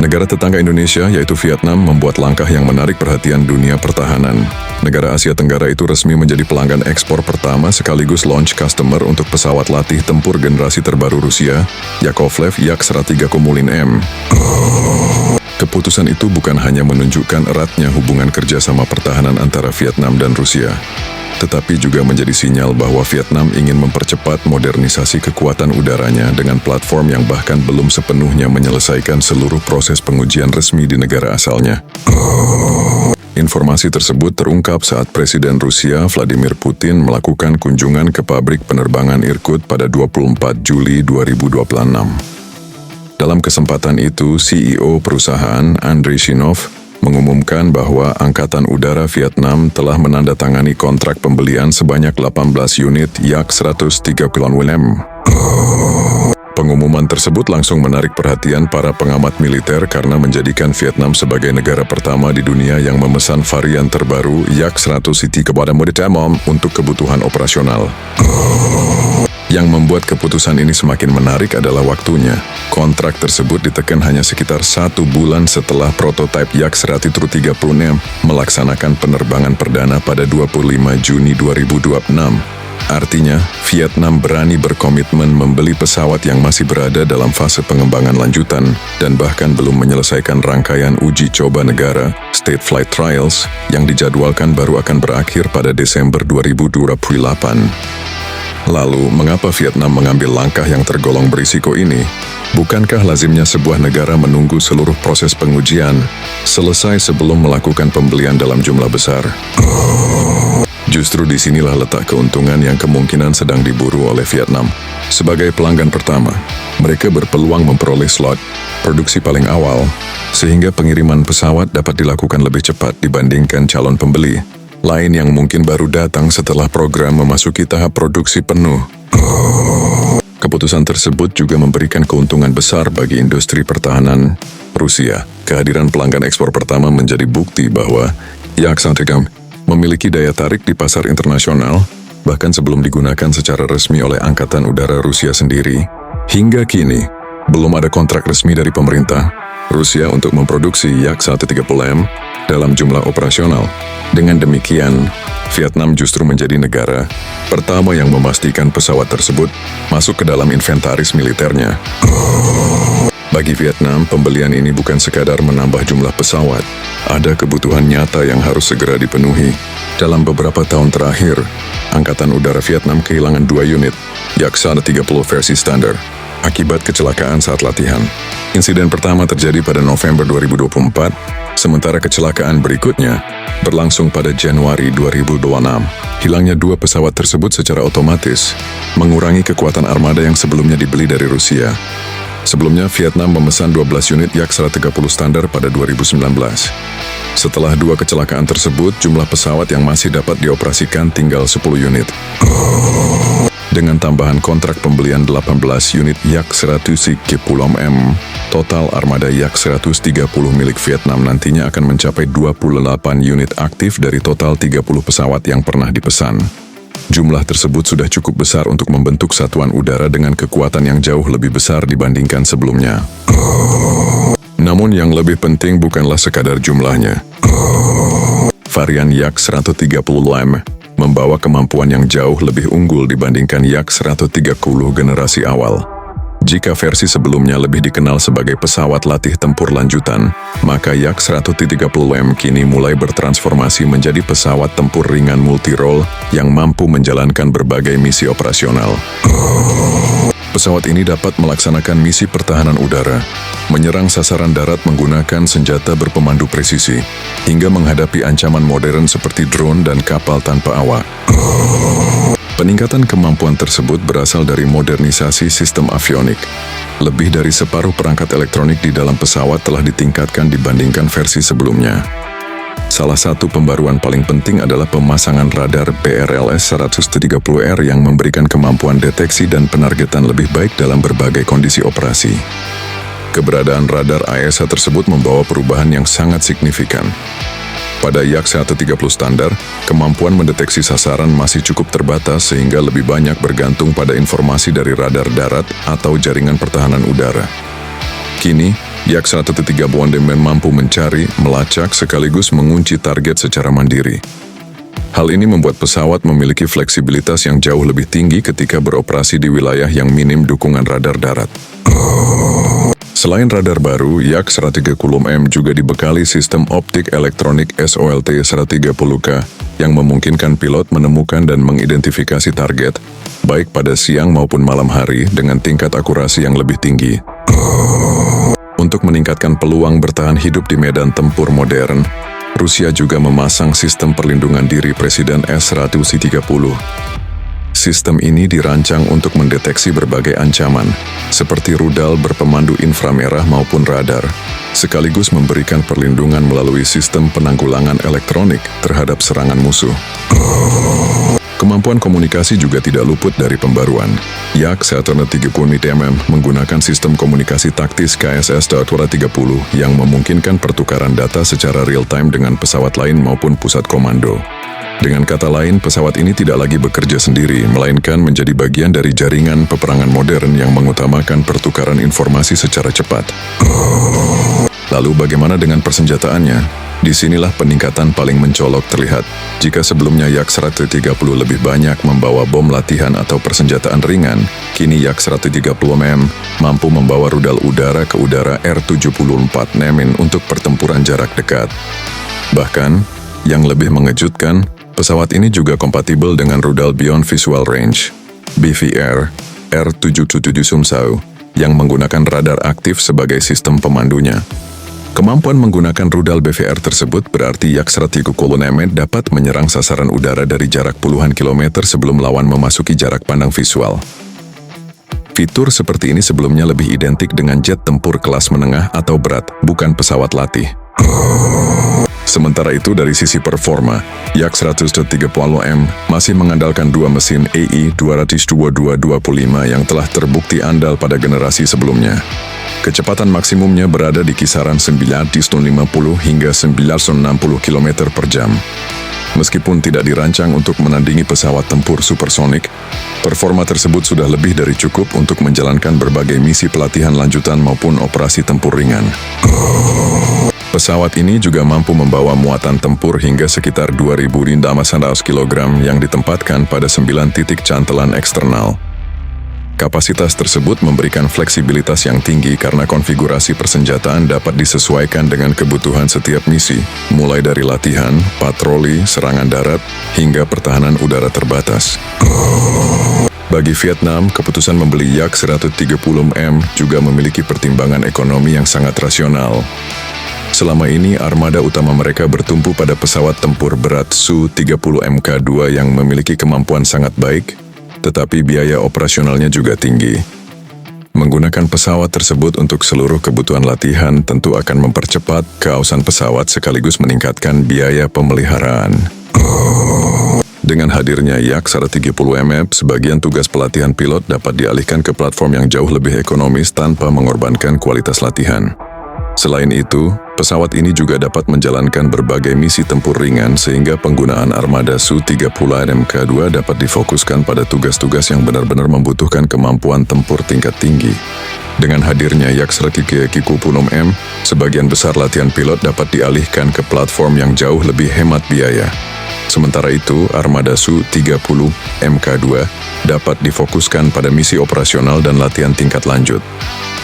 Negara tetangga Indonesia, yaitu Vietnam, membuat langkah yang menarik perhatian dunia pertahanan. Negara Asia Tenggara itu resmi menjadi pelanggan ekspor pertama sekaligus launch customer untuk pesawat latih tempur generasi terbaru Rusia, Yakovlev Yak-103 Kumulin M. Keputusan itu bukan hanya menunjukkan eratnya hubungan kerjasama pertahanan antara Vietnam dan Rusia, tetapi juga menjadi sinyal bahwa Vietnam ingin mempercepat modernisasi kekuatan udaranya dengan platform yang bahkan belum sepenuhnya menyelesaikan seluruh proses pengujian resmi di negara asalnya. Informasi tersebut terungkap saat Presiden Rusia Vladimir Putin melakukan kunjungan ke pabrik penerbangan Irkut pada 24 Juli 2026. Dalam kesempatan itu, CEO perusahaan Andrei Shinov mengumumkan bahwa Angkatan Udara Vietnam telah menandatangani kontrak pembelian sebanyak 18 unit Yak-103 Kumulin. Pengumuman tersebut langsung menarik perhatian para pengamat militer karena menjadikan Vietnam sebagai negara pertama di dunia yang memesan varian terbaru Yak-103 kepada Vietnam untuk kebutuhan operasional. Yang membuat keputusan ini semakin menarik adalah waktunya. Kontrak tersebut ditekan hanya sekitar 1 bulan setelah prototipe Yak-136 melaksanakan penerbangan perdana pada 25 Juni 2026. Artinya, Vietnam berani berkomitmen membeli pesawat yang masih berada dalam fase pengembangan lanjutan dan bahkan belum menyelesaikan rangkaian uji coba negara, State Flight Trials, yang dijadwalkan baru akan berakhir pada Desember 2028. Lalu, mengapa Vietnam mengambil langkah yang tergolong berisiko ini? Bukankah lazimnya sebuah negara menunggu seluruh proses pengujian selesai sebelum melakukan pembelian dalam jumlah besar? Justru disinilah letak keuntungan yang kemungkinan sedang diburu oleh Vietnam. Sebagai pelanggan pertama, mereka berpeluang memperoleh slot produksi paling awal, sehingga pengiriman pesawat dapat dilakukan lebih cepat dibandingkan calon pembeli lain yang mungkin baru datang setelah program memasuki tahap produksi penuh. Keputusan tersebut juga memberikan keuntungan besar bagi industri pertahanan Rusia. Kehadiran pelanggan ekspor pertama menjadi bukti bahwa Yak-103 memiliki daya tarik di pasar internasional, bahkan sebelum digunakan secara resmi oleh Angkatan Udara Rusia sendiri. Hingga kini, belum ada kontrak resmi dari pemerintah Rusia untuk memproduksi Yak-130M dalam jumlah operasional. Dengan demikian, Vietnam justru menjadi negara pertama yang memastikan pesawat tersebut masuk ke dalam inventaris militernya. Bagi Vietnam, pembelian ini bukan sekadar menambah jumlah pesawat. Ada kebutuhan nyata yang harus segera dipenuhi. Dalam beberapa tahun terakhir, Angkatan Udara Vietnam kehilangan 2 unit Yak-130 versi standar akibat kecelakaan saat latihan. Insiden pertama terjadi pada November 2024, sementara kecelakaan berikutnya berlangsung pada Januari 2026. Hilangnya 2 pesawat tersebut secara otomatis mengurangi kekuatan armada yang sebelumnya dibeli dari Rusia. Sebelumnya, Vietnam memesan 12 unit Yak-130 standar pada 2019. Setelah 2 kecelakaan tersebut, jumlah pesawat yang masih dapat dioperasikan tinggal 10 unit. Dengan tambahan kontrak pembelian 18 unit Yak-103M, total armada Yak-130 milik Vietnam nantinya akan mencapai 28 unit aktif dari total 30 pesawat yang pernah dipesan. Jumlah tersebut sudah cukup besar untuk membentuk satuan udara dengan kekuatan yang jauh lebih besar dibandingkan sebelumnya. Namun yang lebih penting bukanlah sekadar jumlahnya. Varian Yak-130M membawa kemampuan yang jauh lebih unggul dibandingkan Yak-130 generasi awal. Jika versi sebelumnya lebih dikenal sebagai pesawat latih tempur lanjutan, maka Yak-130M kini mulai bertransformasi menjadi pesawat tempur ringan multirole yang mampu menjalankan berbagai misi operasional. Pesawat ini dapat melaksanakan misi pertahanan udara, menyerang sasaran darat menggunakan senjata berpemandu presisi, hingga menghadapi ancaman modern seperti drone dan kapal tanpa awak. Peningkatan kemampuan tersebut berasal dari modernisasi sistem avionik. Lebih dari separuh perangkat elektronik di dalam pesawat telah ditingkatkan dibandingkan versi sebelumnya. Salah satu pembaruan paling penting adalah pemasangan radar BRLS-130R yang memberikan kemampuan deteksi dan penargetan lebih baik dalam berbagai kondisi operasi. Keberadaan radar AESA tersebut membawa perubahan yang sangat signifikan. Pada Yak-130 standar, kemampuan mendeteksi sasaran masih cukup terbatas sehingga lebih banyak bergantung pada informasi dari radar darat atau jaringan pertahanan udara. Kini, Yak-130 mampu mencari, melacak, sekaligus mengunci target secara mandiri. Hal ini membuat pesawat memiliki fleksibilitas yang jauh lebih tinggi ketika beroperasi di wilayah yang minim dukungan radar darat. Selain radar baru, Yak-130M juga dibekali sistem optik elektronik SOLT-130K yang memungkinkan pilot menemukan dan mengidentifikasi target, baik pada siang maupun malam hari dengan tingkat akurasi yang lebih tinggi. Untuk meningkatkan peluang bertahan hidup di medan tempur modern, Rusia juga memasang sistem perlindungan diri Presiden S-130. Sistem ini dirancang untuk mendeteksi berbagai ancaman, seperti rudal berpemandu inframerah maupun radar, sekaligus memberikan perlindungan melalui sistem penanggulangan elektronik terhadap serangan musuh. Kemampuan komunikasi juga tidak luput dari pembaruan. Yak-130mm menggunakan sistem komunikasi taktis KSS-230 yang memungkinkan pertukaran data secara real-time dengan pesawat lain maupun pusat komando. Dengan kata lain, pesawat ini tidak lagi bekerja sendiri, melainkan menjadi bagian dari jaringan peperangan modern yang mengutamakan pertukaran informasi secara cepat. Lalu bagaimana dengan persenjataannya? Disinilah peningkatan paling mencolok terlihat. Jika sebelumnya Yak-130 lebih banyak membawa bom latihan atau persenjataan ringan, kini Yak-130M mampu membawa rudal udara ke udara R-74 Nemin untuk pertempuran jarak dekat. Bahkan, yang lebih mengejutkan, pesawat ini juga kompatibel dengan rudal Beyond Visual Range, BVR, R-777 Sumsau, yang menggunakan radar aktif sebagai sistem pemandunya. Kemampuan menggunakan rudal BVR tersebut berarti Yak-130M dapat menyerang sasaran udara dari jarak puluhan kilometer sebelum lawan memasuki jarak pandang visual. Fitur seperti ini sebelumnya lebih identik dengan jet tempur kelas menengah atau berat, bukan pesawat latih. Sementara itu dari sisi performa, Yak-130M masih mengandalkan dua mesin AI-222-25 yang telah terbukti andal pada generasi sebelumnya. Kecepatan maksimumnya berada di kisaran 950 hingga 960 km per jam. Meskipun tidak dirancang untuk menandingi pesawat tempur supersonik, performa tersebut sudah lebih dari cukup untuk menjalankan berbagai misi pelatihan lanjutan maupun operasi tempur ringan. Pesawat ini juga mampu membawa muatan tempur hingga sekitar 2.000 kg yang ditempatkan pada 9 titik cantelan eksternal. Kapasitas tersebut memberikan fleksibilitas yang tinggi karena konfigurasi persenjataan dapat disesuaikan dengan kebutuhan setiap misi, mulai dari latihan, patroli, serangan darat, hingga pertahanan udara terbatas. Bagi Vietnam, keputusan membeli Yak-130M juga memiliki pertimbangan ekonomi yang sangat rasional. Selama ini, armada utama mereka bertumpu pada pesawat tempur berat Su-30 Mk2 yang memiliki kemampuan sangat baik, tetapi biaya operasionalnya juga tinggi. Menggunakan pesawat tersebut untuk seluruh kebutuhan latihan tentu akan mempercepat keausan pesawat sekaligus meningkatkan biaya pemeliharaan. Dengan hadirnya Yak-130M, sebagian tugas pelatihan pilot dapat dialihkan ke platform yang jauh lebih ekonomis tanpa mengorbankan kualitas latihan. Selain itu, pesawat ini juga dapat menjalankan berbagai misi tempur ringan sehingga penggunaan armada Su-30 Mk2 dapat difokuskan pada tugas-tugas yang benar-benar membutuhkan kemampuan tempur tingkat tinggi. Dengan hadirnya Yak-130M, sebagian besar latihan pilot dapat dialihkan ke platform yang jauh lebih hemat biaya. Sementara itu, armada Su-30 Mk2 dapat difokuskan pada misi operasional dan latihan tingkat lanjut.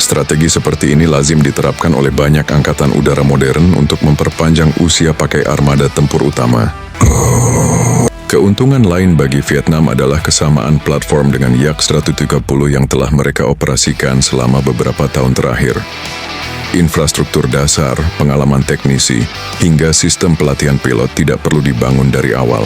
Strategi seperti ini lazim diterapkan oleh banyak angkatan udara modern untuk memperpanjang usia pakai armada tempur utama. Keuntungan lain bagi Vietnam adalah kesamaan platform dengan Yak-130 yang telah mereka operasikan selama beberapa tahun terakhir. Infrastruktur dasar, pengalaman teknisi, hingga sistem pelatihan pilot tidak perlu dibangun dari awal.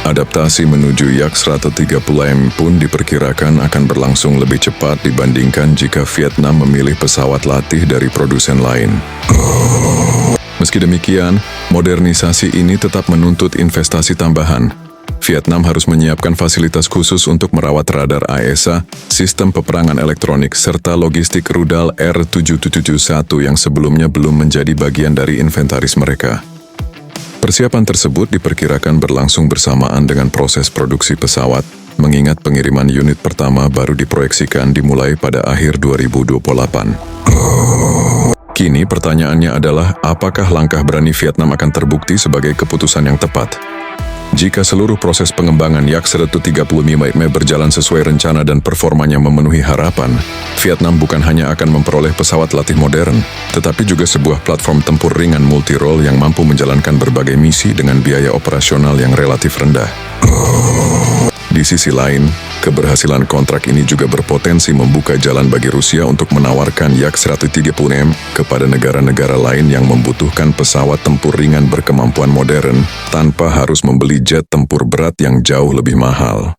Adaptasi menuju Yak-130M pun diperkirakan akan berlangsung lebih cepat dibandingkan jika Vietnam memilih pesawat latih dari produsen lain. Meski demikian, modernisasi ini tetap menuntut investasi tambahan. Vietnam harus menyiapkan fasilitas khusus untuk merawat radar AESA, sistem peperangan elektronik, serta logistik rudal R-771 yang sebelumnya belum menjadi bagian dari inventaris mereka. Persiapan tersebut diperkirakan berlangsung bersamaan dengan proses produksi pesawat, mengingat pengiriman unit pertama baru diproyeksikan dimulai pada akhir 2028. Kini pertanyaannya adalah, apakah langkah berani Vietnam akan terbukti sebagai keputusan yang tepat? Jika seluruh proses pengembangan Yak 130 mm berjalan sesuai rencana dan performanya memenuhi harapan, Vietnam bukan hanya akan memperoleh pesawat latih modern, tetapi juga sebuah platform tempur ringan multi-role yang mampu menjalankan berbagai misi dengan biaya operasional yang relatif rendah. Di sisi lain, keberhasilan kontrak ini juga berpotensi membuka jalan bagi Rusia untuk menawarkan Yak 130M kepada negara-negara lain yang membutuhkan pesawat tempur ringan berkemampuan modern tanpa harus membeli jet tempur berat yang jauh lebih mahal.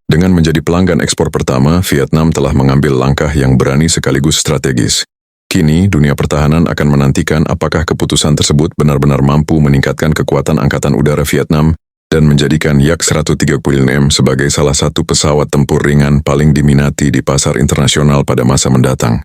Dengan menjadi pelanggan ekspor pertama, Vietnam telah mengambil langkah yang berani sekaligus strategis. Kini, dunia pertahanan akan menantikan apakah keputusan tersebut benar-benar mampu meningkatkan kekuatan Angkatan Udara Vietnam dan menjadikan Yak 130M sebagai salah satu pesawat tempur ringan paling diminati di pasar internasional pada masa mendatang.